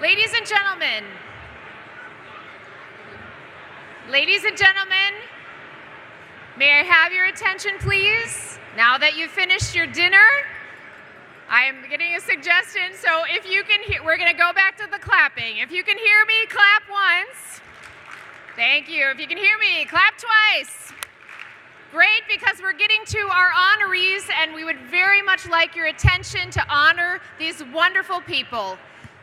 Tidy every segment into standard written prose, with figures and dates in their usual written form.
Ladies and gentlemen, may I have your attention, please? Now that you've finished your dinner, I am getting a suggestion, so if you can hear, we're going to go back to the clapping. If you can hear me, clap once. Thank you. If you can hear me, clap twice. Great, because we're getting to our honorees, and we would very much like your attention to honor these wonderful people.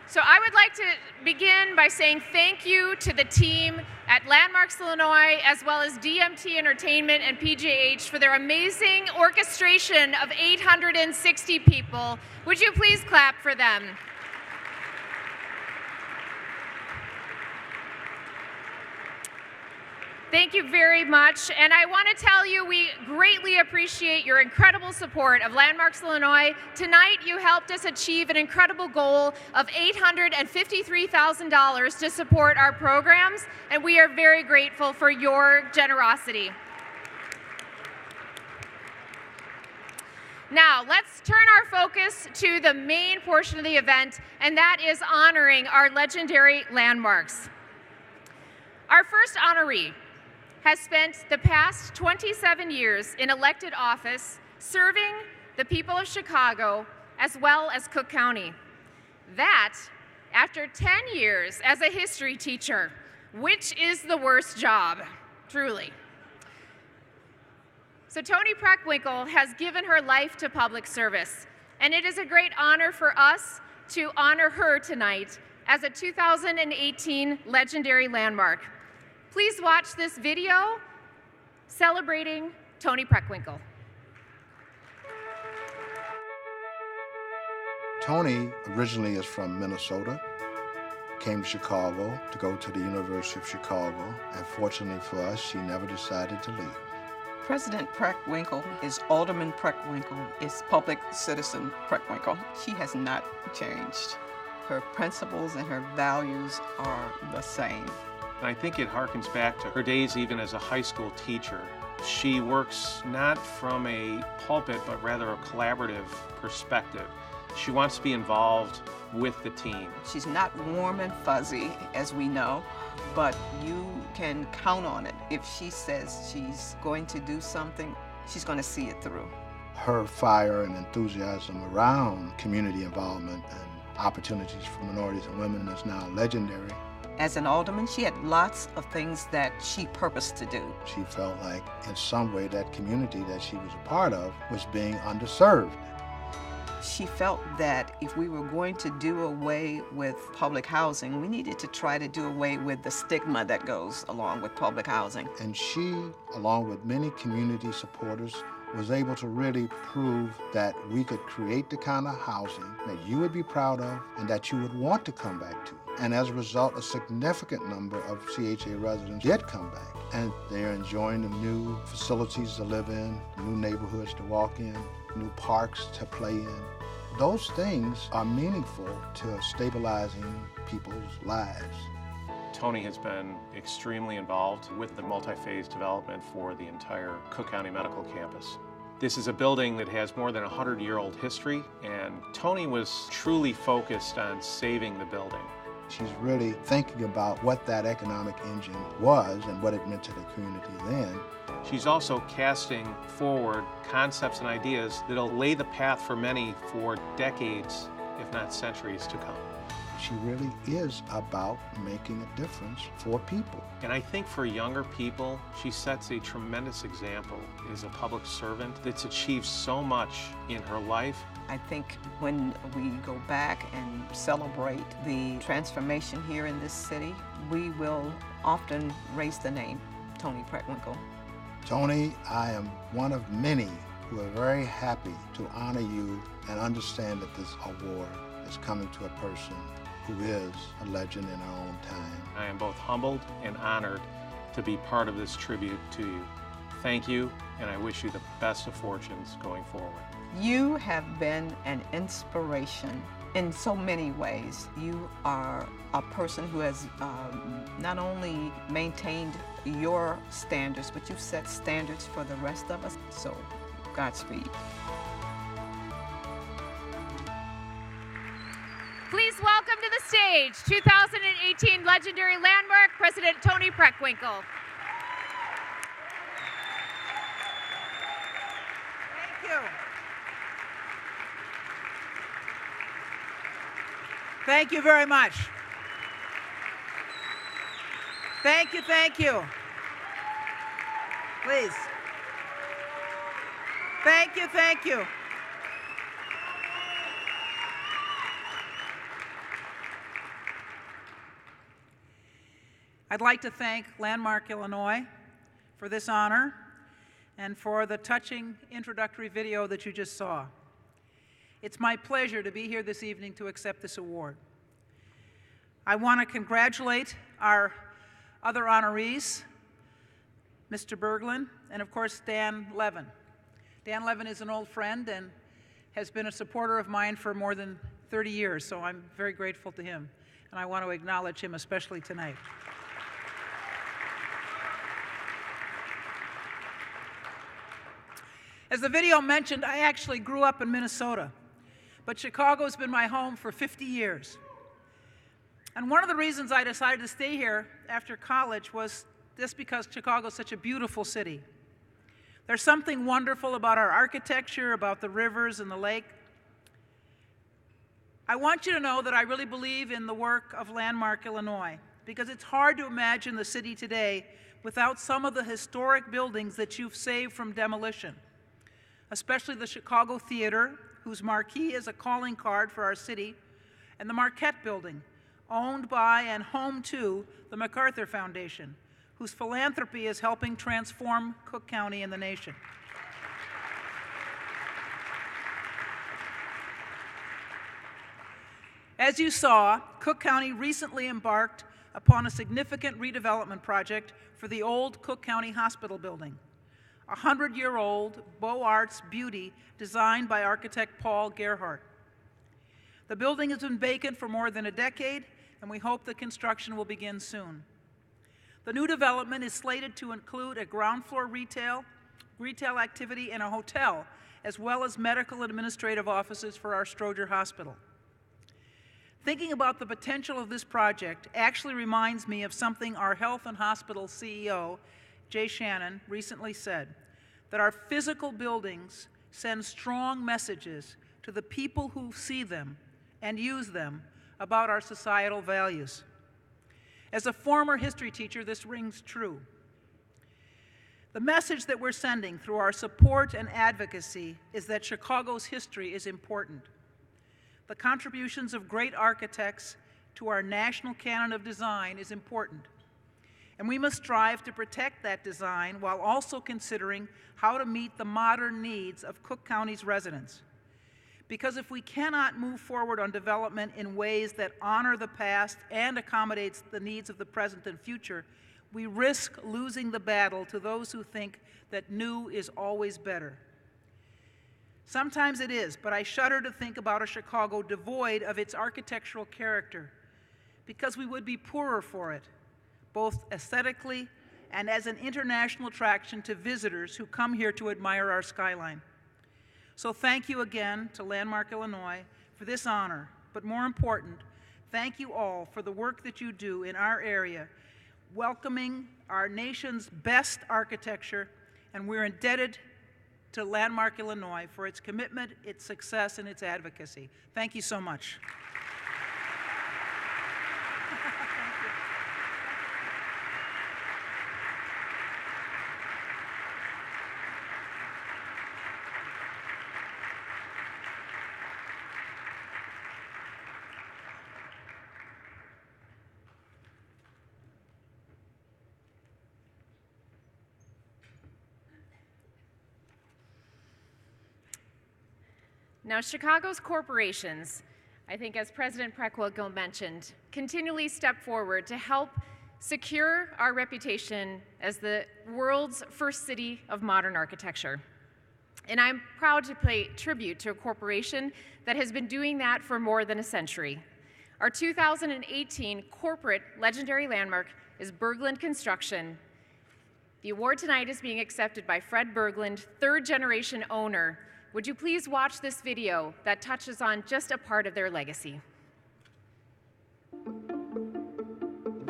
So I would like to begin by saying thank you to the team at Landmarks Illinois, as well as DMT Entertainment and PJH for their amazing orchestration of 860 people. Would you please clap for them? Thank you very much, and I want to tell you we greatly appreciate your incredible support of Landmarks Illinois. Tonight you helped us achieve an incredible goal of $853,000 to support our programs, and we are very grateful for your generosity. Now, let's turn our focus to the main portion of the event, and that is honoring our legendary landmarks. Our first honoree has spent the past 27 years in elected office serving the people of Chicago as well as Cook County. That after 10 years as a history teacher, which is the worst job, truly. So Toni Preckwinkle has given her life to public service, and it is a great honor for us to honor her tonight as a 2018 legendary landmark. Please watch this video celebrating Toni Preckwinkle. Toni originally is from Minnesota, came to Chicago to go to the University of Chicago, and fortunately for us, she never decided to leave. President Preckwinkle is Alderman Preckwinkle, is public citizen Preckwinkle. She has not changed. Her principles and her values are the same. I think it harkens back to her days even as a high school teacher. She works not from a pulpit, but rather a collaborative perspective. She wants to be involved with the team. She's not warm and fuzzy, as we know, but you can count on it. If she says she's going to do something, she's going to see it through. Her fire and enthusiasm around community involvement and opportunities for minorities and women is now legendary. As an alderman, she had lots of things that she purposed to do. She felt like, in some way, that community that she was a part of was being underserved. She felt that if we were going to do away with public housing, we needed to try to do away with the stigma that goes along with public housing. And she, along with many community supporters, was able to really prove that we could create the kind of housing that you would be proud of and that you would want to come back to. And as a result, a significant number of CHA residents did come back. And they're enjoying the new facilities to live in, new neighborhoods to walk in, new parks to play in. Those things are meaningful to stabilizing people's lives. Toni has been extremely involved with the multi-phase development for the entire Cook County Medical Campus. This is a building that has more than a 100-year-old history, and Toni was truly focused on saving the building. She's really thinking about what that economic engine was and what it meant to the community then. She's also casting forward concepts and ideas that'll lay the path for many for decades, if not centuries to come. She really is about making a difference for people. And I think for younger people, she sets a tremendous example as a public servant that's achieved so much in her life. I think when we go back and celebrate the transformation here in this city, we will often raise the name Toni Preckwinkle. Toni, I am one of many who are very happy to honor you and understand that this award is coming to a person who is a legend in her own time. I am both humbled and honored to be part of this tribute to you. Thank you, and I wish you the best of fortunes going forward. You have been an inspiration in so many ways. You are a person who has not only maintained your standards, but you've set standards for the rest of us. So, Godspeed. Please welcome to the stage, 2018 Legendary Landmark, President Toni Preckwinkle. Thank you. Thank you very much. Thank you, thank you. Please. Thank you, thank you. I'd like to thank Landmark Illinois for this honor and for the touching introductory video that you just saw. It's my pleasure to be here this evening to accept this award. I want to congratulate our other honorees, Mr. Berglund, and of course, Dan Levin. Dan Levin is an old friend and has been a supporter of mine for more than 30 years, so I'm very grateful to him, and I want to acknowledge him especially tonight. As the video mentioned, I actually grew up in Minnesota, but Chicago's been my home for 50 years. And one of the reasons I decided to stay here after college was just because Chicago's such a beautiful city. There's something wonderful about our architecture, about the rivers and the lake. I want you to know that I really believe in the work of Landmark Illinois, because it's hard to imagine the city today without some of the historic buildings that you've saved from demolition, especially the Chicago Theater, whose marquee is a calling card for our city, and the Marquette Building, owned by and home to the MacArthur Foundation, whose philanthropy is helping transform Cook County and the nation. As you saw, Cook County recently embarked upon a significant redevelopment project for the old Cook County Hospital building, a 100-year-old Beaux Arts beauty designed by architect Paul Gerhardt. The building has been vacant for more than a decade, and we hope the construction will begin soon. The new development is slated to include a ground floor retail activity, and a hotel, as well as medical and administrative offices for our Stroger Hospital. Thinking about the potential of this project actually reminds me of something our Health and Hospital CEO, Jay Shannon, recently said, that our physical buildings send strong messages to the people who see them and use them about our societal values. As a former history teacher, this rings true. The message that we're sending through our support and advocacy is that Chicago's history is important. The contributions of great architects to our national canon of design is important. And we must strive to protect that design while also considering how to meet the modern needs of Cook County's residents. Because if we cannot move forward on development in ways that honor the past and accommodates the needs of the present and future, we risk losing the battle to those who think that new is always better. Sometimes it is, but I shudder to think about a Chicago devoid of its architectural character, because we would be poorer for it, both aesthetically and as an international attraction to visitors who come here to admire our skyline. So thank you again to Landmark Illinois for this honor, but more important, thank you all for the work that you do in our area, welcoming our nation's best architecture, and we're indebted to Landmark Illinois for its commitment, its success, and its advocacy. Thank you so much. Now, Chicago's corporations, I think as President Preckwinkle mentioned, continually step forward to help secure our reputation as the world's first city of modern architecture. And I'm proud to pay tribute to a corporation that has been doing that for more than a century. Our 2018 corporate legendary landmark is Berglund Construction. The award tonight is being accepted by Fred Berglund, third-generation owner. Would you please watch this video that touches on just a part of their legacy?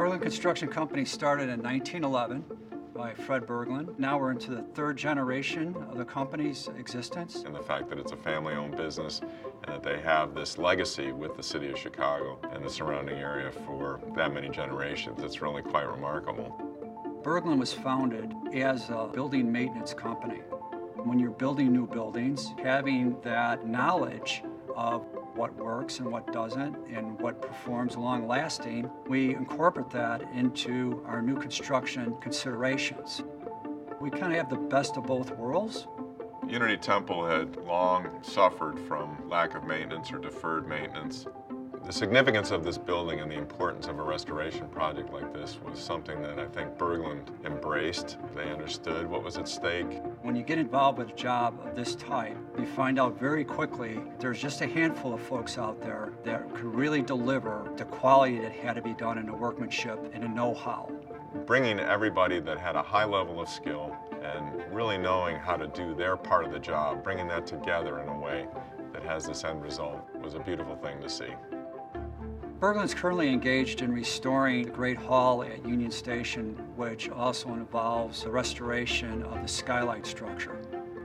Berglund Construction Company started in 1911 by Fred Berglund. Now we're into the third generation of the company's existence. And the fact that it's a family-owned business and that they have this legacy with the city of Chicago and the surrounding area for that many generations, it's really quite remarkable. Berglund was founded as a building maintenance company. When you're building new buildings, having that knowledge of what works and what doesn't and what performs long lasting, we incorporate that into our new construction considerations. We kind of have the best of both worlds. Unity Temple had long suffered from lack of maintenance or deferred maintenance. The significance of this building and the importance of a restoration project like this was something that I think Berglund embraced. They understood what was at stake. When you get involved with a job of this type, you find out very quickly there's just a handful of folks out there that could really deliver the quality that had to be done in the workmanship and the know-how. Bringing everybody that had a high level of skill and really knowing how to do their part of the job, bringing that together in a way that has this end result was a beautiful thing to see. Berglund's currently engaged in restoring the Great Hall at Union Station, which also involves the restoration of the skylight structure.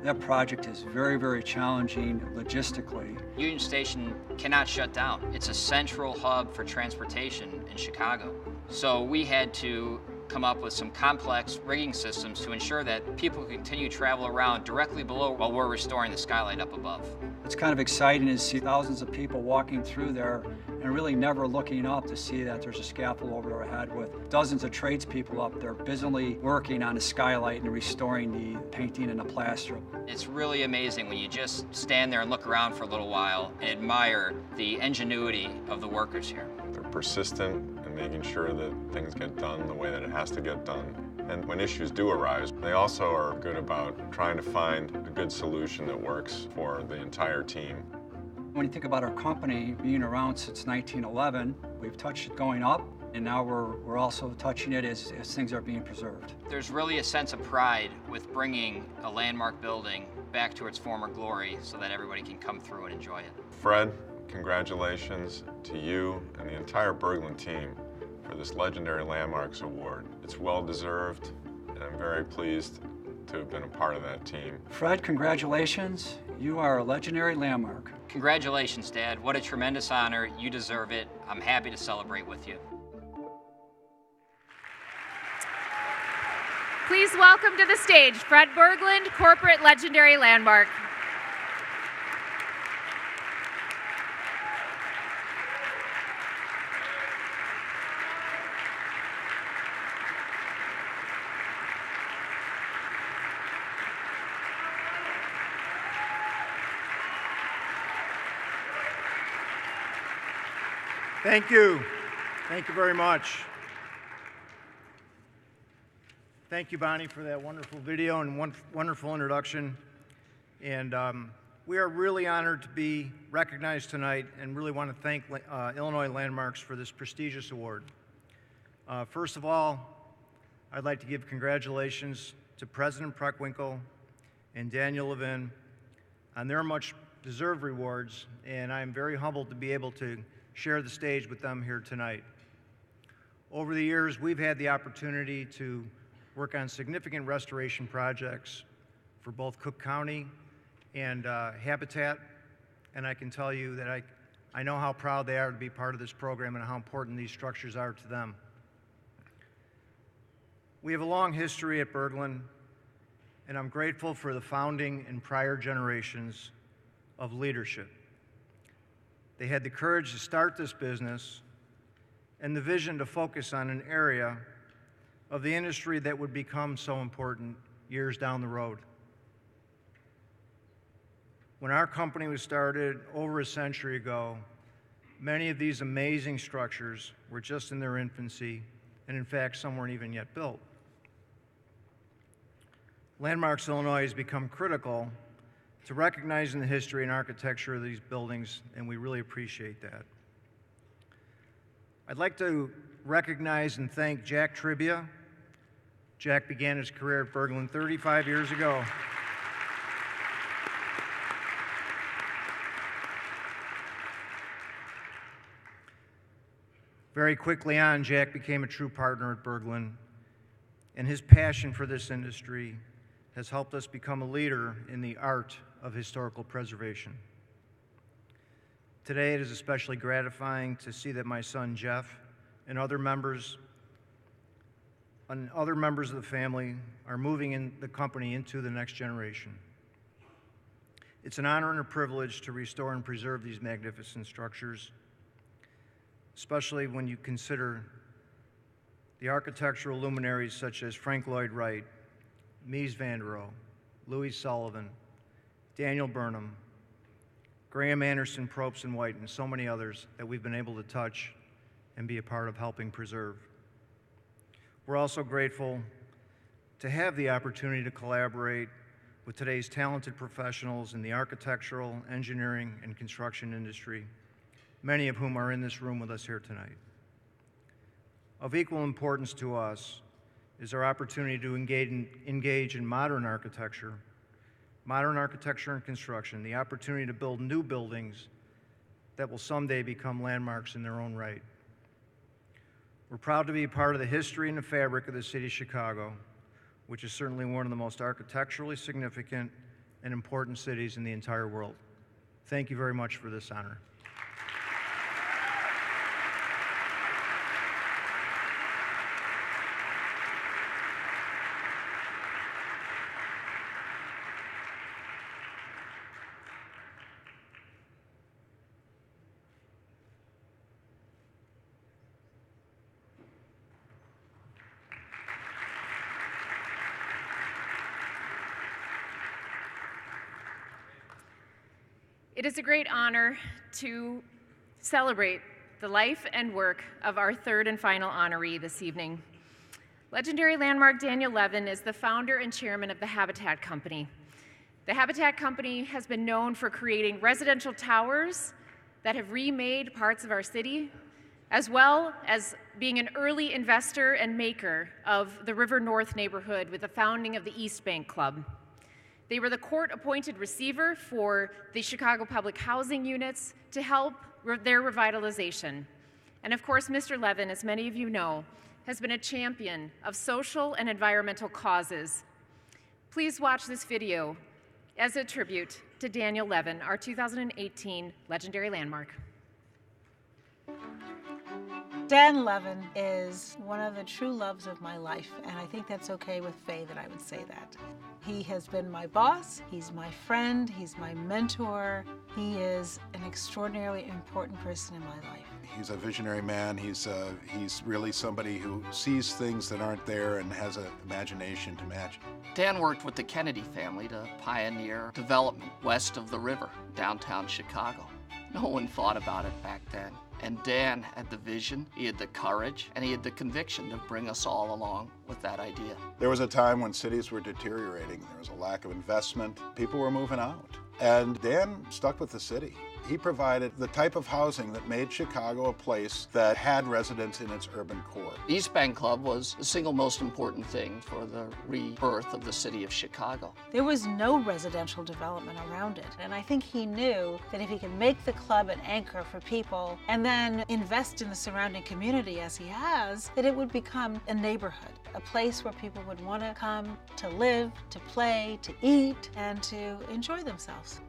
That project is very, very challenging logistically. Union Station cannot shut down. It's a central hub for transportation in Chicago. So we had to come up with some complex rigging systems to ensure that people continue to travel around directly below while we're restoring the skylight up above. It's kind of exciting to see thousands of people walking through there and really never looking up to see that there's a scaffold over their head with dozens of tradespeople up there busily working on the skylight and restoring the painting and the plaster. It's really amazing when you just stand there and look around for a little while and admire the ingenuity of the workers here. They're persistent in making sure that things get done the way that it has to get done. And when issues do arise, they also are good about trying to find a good solution that works for the entire team. When you think about our company being around since 1911, we've touched it going up, and now we're also touching it as things are being preserved. There's really a sense of pride with bringing a landmark building back to its former glory so that everybody can come through and enjoy it. Fred, congratulations to you and the entire Berglund team for this legendary Landmarks Award. It's well deserved, and I'm very pleased to have been a part of that team. Fred, congratulations. You are a legendary landmark. Congratulations, Dad. What a tremendous honor. You deserve it. I'm happy to celebrate with you. Please welcome to the stage Fred Berglund, Corporate Legendary Landmark. Thank you. Thank you very much. Thank you, Bonnie, for that wonderful video and wonderful introduction. And we are really honored to be recognized tonight and really want to thank Illinois Landmarks for this prestigious award. First of all, I'd like to give congratulations to President Preckwinkle and Daniel Levin on their much-deserved rewards, and I'm very humbled to be able to share the stage with them here tonight. Over the years, we've had the opportunity to work on significant restoration projects for both Cook County and Habitat, and I can tell you that I know how proud they are to be part of this program and how important these structures are to them. We have a long history at Berglund, and I'm grateful for the founding and prior generations of leadership. They had the courage to start this business and the vision to focus on an area of the industry that would become so important years down the road. When our company was started over a century ago, many of these amazing structures were just in their infancy, and in fact, some weren't even yet built. Landmarks Illinois has become critical to recognizing the history and architecture of these buildings, and we really appreciate that. I'd like to recognize and thank Jack Trivia. Jack began his career at Berglund 35 years ago. Very quickly on, Jack became a true partner at Berglund, and his passion for this industry has helped us become a leader in the art of historical preservation. Today, it is especially gratifying to see that my son Jeff and other members of the family are moving in the company into the next generation. It's an honor and a privilege to restore and preserve these magnificent structures, especially when you consider the architectural luminaries such as Frank Lloyd Wright, Mies van der Rohe, Louis Sullivan, Daniel Burnham, Graham Anderson, Probst and White, and so many others that we've been able to touch and be a part of helping preserve. We're also grateful to have the opportunity to collaborate with today's talented professionals in the architectural, engineering, and construction industry, many of whom are in this room with us here tonight. Of equal importance to us is our opportunity to engage in modern architecture and construction, the opportunity to build new buildings that will someday become landmarks in their own right. We're proud to be a part of the history and the fabric of the city of Chicago, which is certainly one of the most architecturally significant and important cities in the entire world. Thank you very much for this honor. It is a great honor to celebrate the life and work of our third and final honoree this evening. Legendary landmark Daniel Levin is the founder and chairman of the Habitat Company. The Habitat Company has been known for creating residential towers that have remade parts of our city, as well as being an early investor and maker of the River North neighborhood with the founding of the East Bank Club. They were the court-appointed receiver for the Chicago public housing units to help their revitalization. And of course, Mr. Levin, as many of you know, has been a champion of social and environmental causes. Please watch this video as a tribute to Daniel Levin, our 2018 legendary landmark. Dan Levin is one of the true loves of my life, and I think that's okay with Faye that I would say that. He has been my boss, he's my friend, he's my mentor. He is an extraordinarily important person in my life. He's a visionary man. He's really somebody who sees things that aren't there and has an imagination to match. Dan worked with the Kennedy family to pioneer development west of the river, downtown Chicago. No one thought about it back then. And Dan had the vision, he had the courage, and he had the conviction to bring us all along with that idea. There was a time when cities were deteriorating. There was a lack of investment. People were moving out. And Dan stuck with the city. He provided the type of housing that made Chicago a place that had residents in its urban core. East Bank Club was the single most important thing for the rebirth of the city of Chicago. There was no residential development around it, and I think he knew that if he could make the club an anchor for people and then invest in the surrounding community as he has, that it would become a neighborhood, a place where people would want to come to live, to play, to eat, and to enjoy themselves.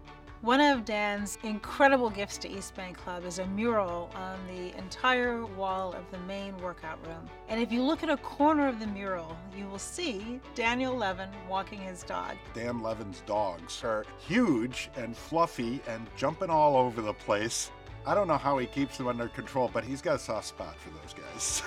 One of Dan's incredible gifts to East Bank Club is a mural on the entire wall of the main workout room. And if you look at a corner of the mural, you will see Daniel Levin walking his dog. Dan Levin's dogs are huge and fluffy and jumping all over the place. I don't know how he keeps them under control, but he's got a soft spot for those guys.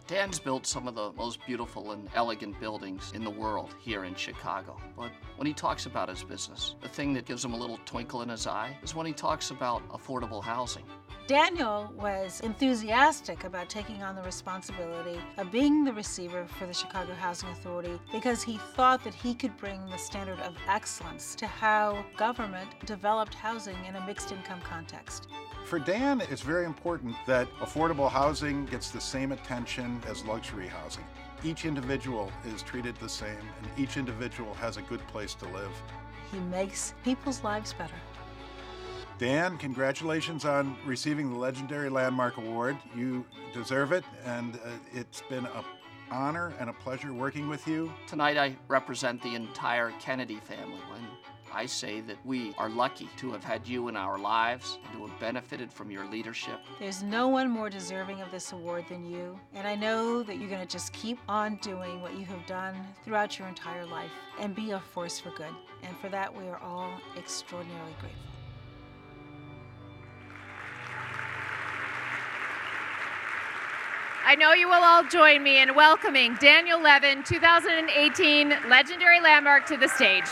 Dan's built some of the most beautiful and elegant buildings in the world here in Chicago. But when he talks about his business, the thing that gives him a little twinkle in his eye is when he talks about affordable housing. Daniel was enthusiastic about taking on the responsibility of being the receiver for the Chicago Housing Authority because he thought that he could bring the standard of excellence to how government developed housing in a mixed income context. For Dan, it's very important that affordable housing gets the same attention as luxury housing. Each individual is treated the same, and each individual has a good place to live. He makes people's lives better. Dan, congratulations on receiving the Legendary Landmark Award. You deserve it, and it's been an honor and a pleasure working with you. Tonight I represent the entire Kennedy family when I say that we are lucky to have had you in our lives and to have benefited from your leadership. There's no one more deserving of this award than you, and I know that you're going to just keep on doing what you have done throughout your entire life and be a force for good. And for that, we are all extraordinarily grateful. I know you will all join me in welcoming Daniel Levin, 2018 Legendary Landmark, to the stage.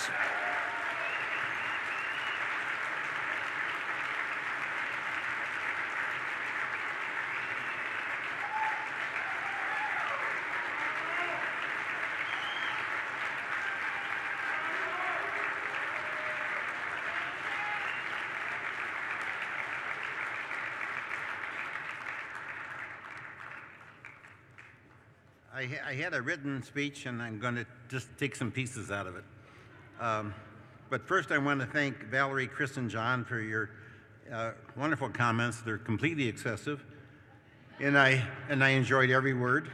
I had a written speech, and I'm going to just take some pieces out of it. But first, I want to thank Valerie, Chris, and John for your wonderful comments. They're completely excessive, and I enjoyed every word.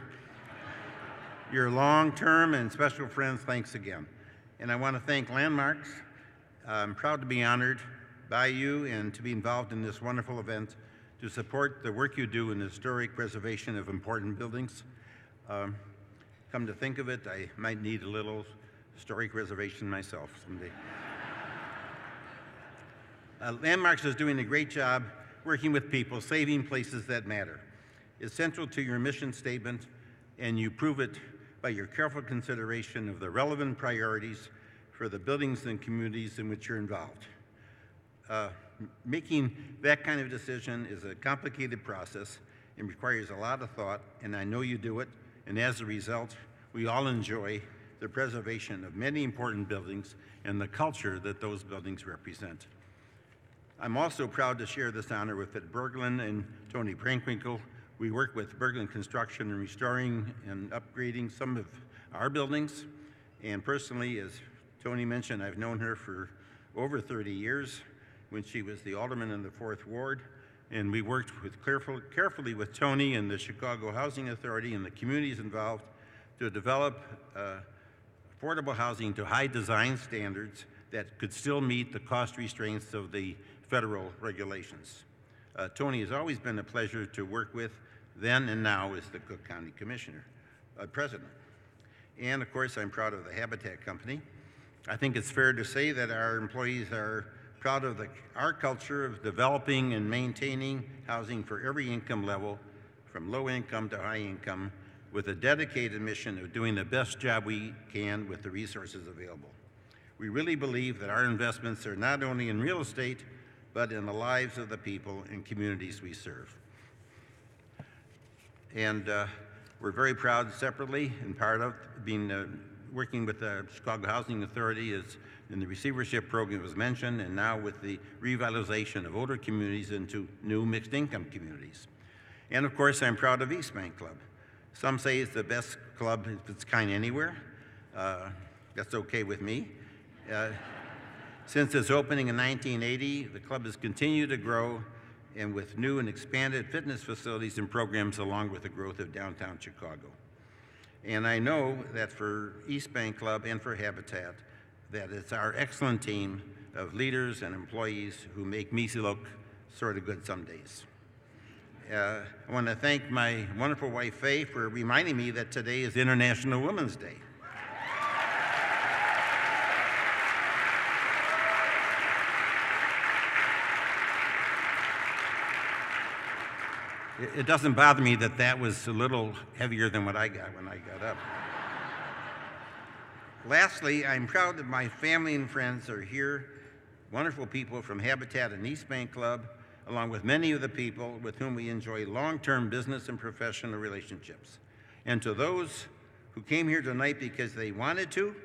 Your long-term and special friends, thanks again. And I want to thank Landmarks. I'm proud to be honored by you and to be involved in this wonderful event to support the work you do in the historic preservation of important buildings. Come to think of it, I might need a little historic reservation myself someday. Landmarks is doing a great job working with people, saving places that matter. It's central to your mission statement, and you prove it by your careful consideration of the relevant priorities for the buildings and communities in which you're involved. Making that kind of decision is a complicated process and requires a lot of thought, and I know you do it. And as a result, we all enjoy the preservation of many important buildings and the culture that those buildings represent. I'm also proud to share this honor with Berglund and Toni Preckwinkle. We work with Berglund Construction in restoring and upgrading some of our buildings. And personally, as Toni mentioned, I've known her for over 30 years when she was the alderman in the 4th Ward. And we worked carefully with Toni and the Chicago Housing Authority and the communities involved to develop affordable housing to high design standards that could still meet the cost restraints of the federal regulations. Toni has always been a pleasure to work with, then and now as the Cook County President. And of course, I'm proud of the Habitat Company. I think it's fair to say that our employees are proud of our culture of developing and maintaining housing for every income level, from low income to high income, with a dedicated mission of doing the best job we can with the resources available. We really believe that our investments are not only in real estate, but in the lives of the people and communities we serve. And we're very proud separately and part of being working with the Chicago Housing Authority is in the receivership program was mentioned, and now with the revitalization of older communities into new mixed income communities. And of course, I'm proud of East Bank Club. Some say it's the best club of its kind anywhere. That's okay with me. Since its opening in 1980, the club has continued to grow, and with new and expanded fitness facilities and programs along with the growth of downtown Chicago. And I know that for East Bank Club and for Habitat, that it's our excellent team of leaders and employees who make me look sort of good some days. I want to thank my wonderful wife, Faye, for reminding me that today is International Women's Day. It doesn't bother me that that was a little heavier than what I got when I got up. Lastly, I'm proud that my family and friends are here, wonderful people from Habitat and East Bank Club, along with many of the people with whom we enjoy long-term business and professional relationships. And to those who came here tonight because they wanted to,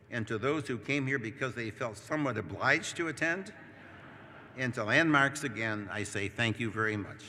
and to those who came here because they felt somewhat obliged to attend, and to Landmarks again, I say thank you very much.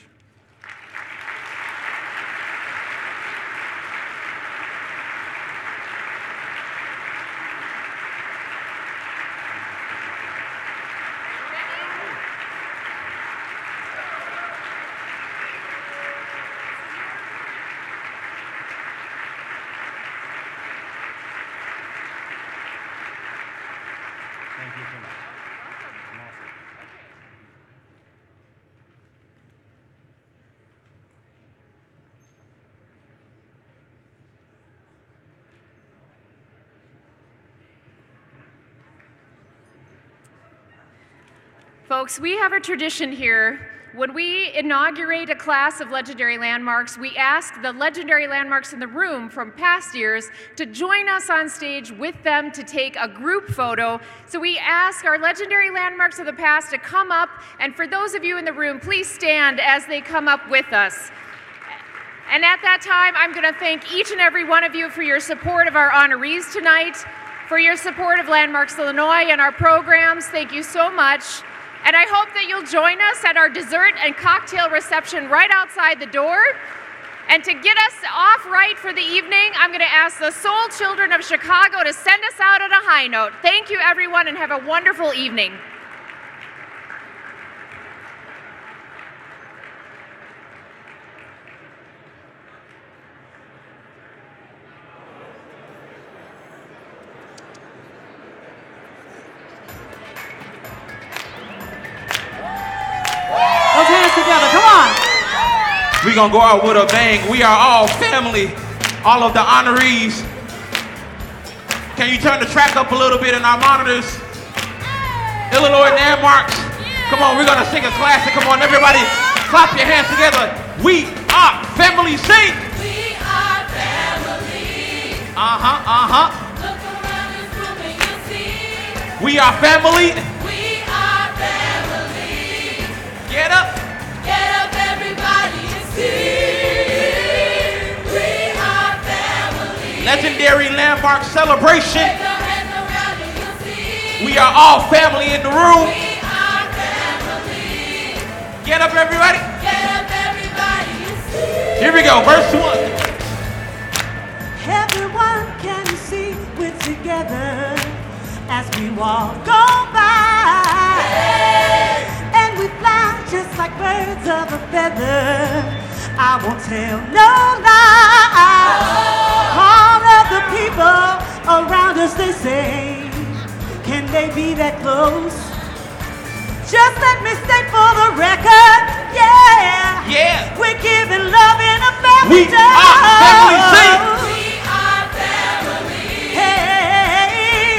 Folks, we have a tradition here. When we inaugurate a class of legendary landmarks, we ask the legendary landmarks in the room from past years to join us on stage with them to take a group photo. So we ask our legendary landmarks of the past to come up, and for those of you in the room, please stand as they come up with us. And at that time, I'm going to thank each and every one of you for your support of our honorees tonight, for your support of Landmarks Illinois and our programs. Thank you so much. And I hope that you'll join us at our dessert and cocktail reception right outside the door. And to get us off right for the evening, I'm going to ask the Soul Children of Chicago to send us out on a high note. Thank you, everyone, and have a wonderful evening. Those hands together, come on. We're gonna go out with a bang. We are all family, all of the honorees. Can you turn the track up a little bit in our monitors? Illinois landmarks. Come on, we're gonna sing a classic. Come on, everybody, clap your hands together. We are family, sing. We are family. Look around this room and you'll see. We are family. We are family. Get up. Get up, everybody, and sing. We are family. Legendary landmark celebration. Wave your hands around and you'll see. We are all family in the room. We are family. Get up, everybody. Get up, everybody, and sing. Here we go, verse 1. Everyone can see we're together as we walk on by. Hey. And we fly just like birds of a feather. I won't tell no lies. All of the people around us, they say, can they be that close? Just let me say for the record, yeah. Yeah. We're giving love in a family We are family, sing. We are family. Hey,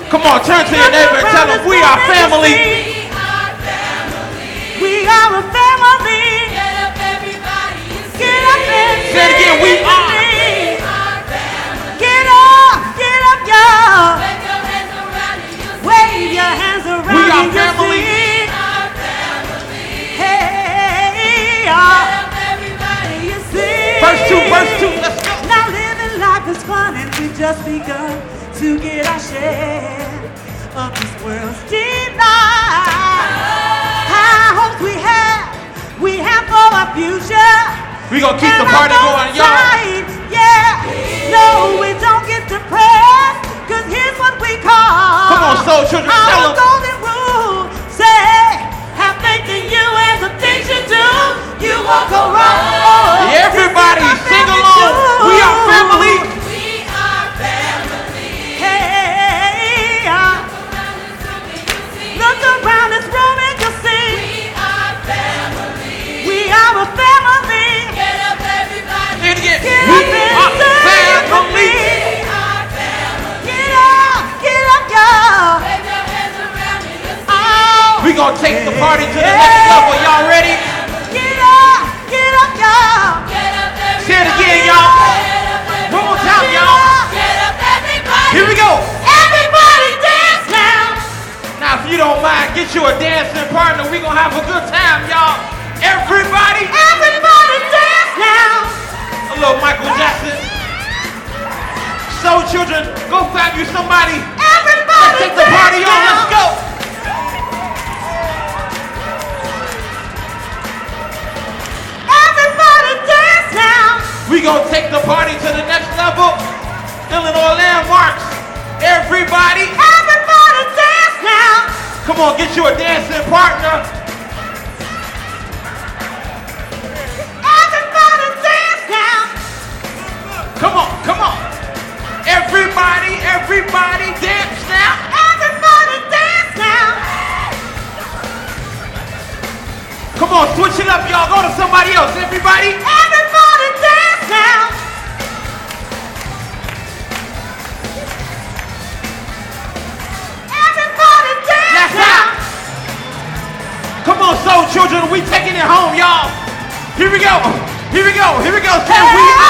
Come on, turn to your neighbor and tell them we are family. We are family. we are a family. Get up, everybody, and sing. Get up and Say it again, we are. We are family. Get up, y'all. Wave your hands around and you'll see. Wave your hands around We are and you'll family. see. We are family. Hey, Get up, everybody, you and see. Verse 2, let's go. Now living life is fun and we just begun to get our share of this world's delight. High hopes we have for our future. We gonna keep the And party our going, both y'all. sides, yeah. No, we don't get depressed, cause here's what we call. Come on, soul children, tell our 'em. golden rule. Say, have faith in you and the things you do. You won't go wrong. Everybody, This is sing what along. family We are do. family. we are family. Hey, look around this room and you'll see. We are family. We are a family. Get up, everybody. Say it again. Get We up and are sing with family. me. We are family. Get up, y'all. Wave your hands around and you'll see. Oh, We gonna take the party to the next level. Y'all ready? get up, y'all. Get up, everybody. Say it again, y'all. Get up, everybody. One more time, y'all. Get up, everybody. Here we go. Everybody dance now. Now, if you don't mind, get you a dancing partner. We gonna have a good time, y'all. Everybody, Everybody dance now. a little Michael Jackson. Soul children, go find you somebody. Everybody Let's take the party on. dance Let's now. go. Everybody dance now. We gonna take the party to the next level. Illinois landmarks. Everybody, Dance now. come on, get you a dancing partner. Everybody dance now. Come on, come on. Everybody dance now. Everybody dance now. Come on, switch it up, y'all. Go to somebody else. Everybody. Everybody dance now. Everybody dance That's now. out. Here we go. Here we go. Here we go. Can we